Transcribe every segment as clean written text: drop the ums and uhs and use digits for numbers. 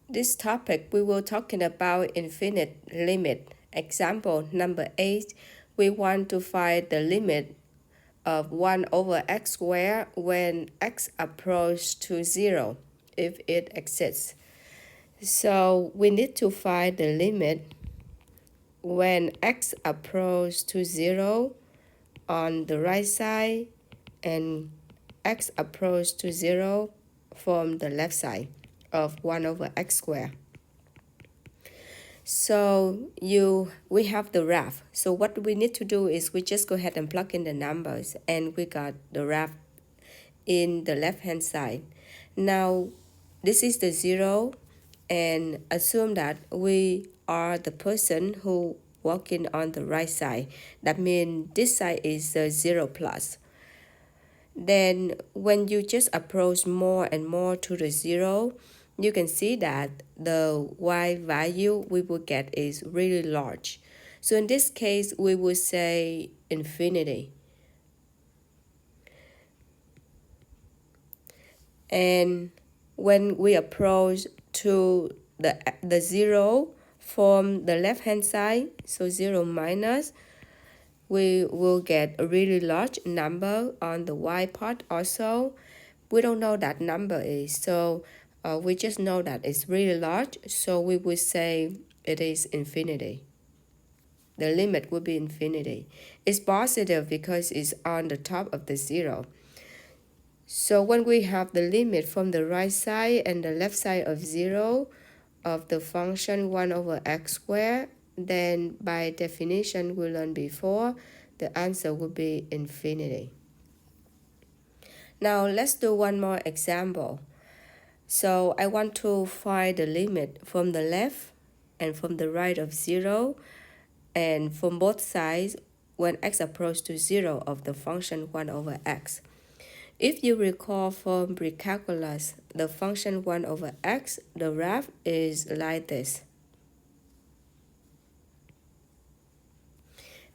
this topic, we will talking about infinite limit. Example number 8, we want to find the limit of 1 over x squared when x approaches to 0, if it exists. So we need to find the limit when x approaches to 0 on the right side and x approaches to 0 from the left side of 1 over x squared. So we have the graph. So what we need to do is we just go ahead and plug in the numbers, and we got the graph in the left hand side. Now this is the 0, and assume that we are the person who walking on the right side. That means this side is 0 plus. Then when you just approach more and more to the 0, you can see that the y value we will get is really large. So in this case, we would say infinity. And when we approach to the 0 from the left hand side, so 0 minus, we will get a really large number on the y part also. We don't know that number is, so we just know that it's really large, so we would say it is infinity. The limit will be infinity. It's positive because it's on the top of the 0. So when we have the limit from the right side and the left side of 0 of the function 1 over x squared, then by definition we learned before, the answer will be infinity. Now let's do one more example. So I want to find the limit from the left and from the right of 0, and from both sides when x approaches to 0 of the function 1 over x. If you recall from pre-calculus, the function 1 over x, the graph is like this.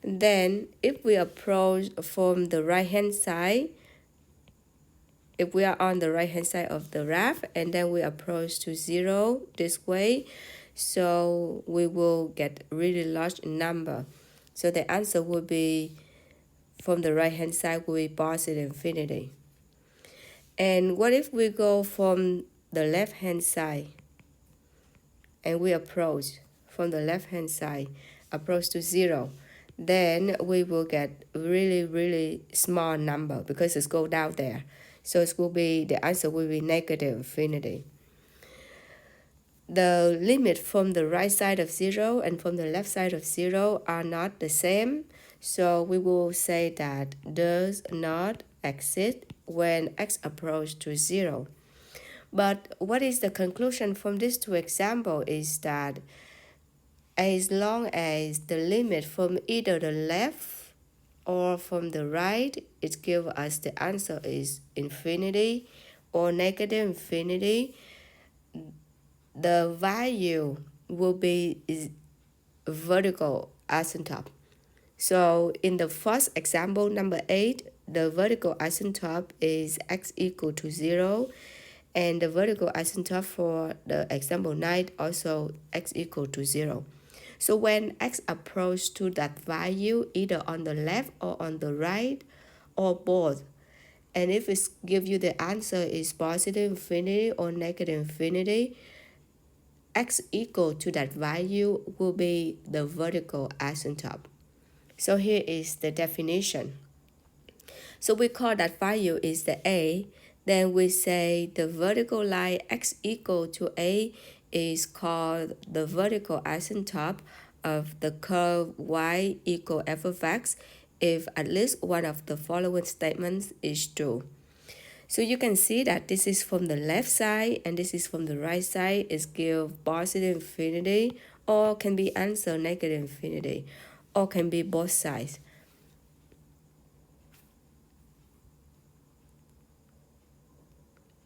Then if we approach from the right hand side, if we are on the right hand side of the graph and then we approach to 0 this way, so we will get a really large number. So the answer will be, from the right hand side, will be positive infinity. And what if we go from the left hand side and we approach from the left hand side, approach to 0? Then we will get really small number because it's go down there. So it will be, the answer will be negative infinity. The limit from the right side of 0 and from the left side of 0 are not the same. So we will say that does not exist when x approaches to 0. But what is the conclusion from these two examples is that as long as the limit from either the left or from the right, it gives us the answer is infinity or negative infinity, the value will be vertical asymptote. So in the first example, number 8, the vertical asymptote is x equal to 0, and the vertical asymptote for the example 9 also x equal to 0. So when x approaches to that value, either on the left or on the right or both, and if it gives you the answer is positive infinity or negative infinity, x equal to that value will be the vertical asymptote. So here is the definition. So we call that value is the A. Then we say the vertical line x equal to A is called the vertical asymptote of the curve y equal f of x if at least one of the following statements is true. So you can see that this is from the left side and this is from the right side. Is give positive infinity or can be answer negative infinity or can be both sides.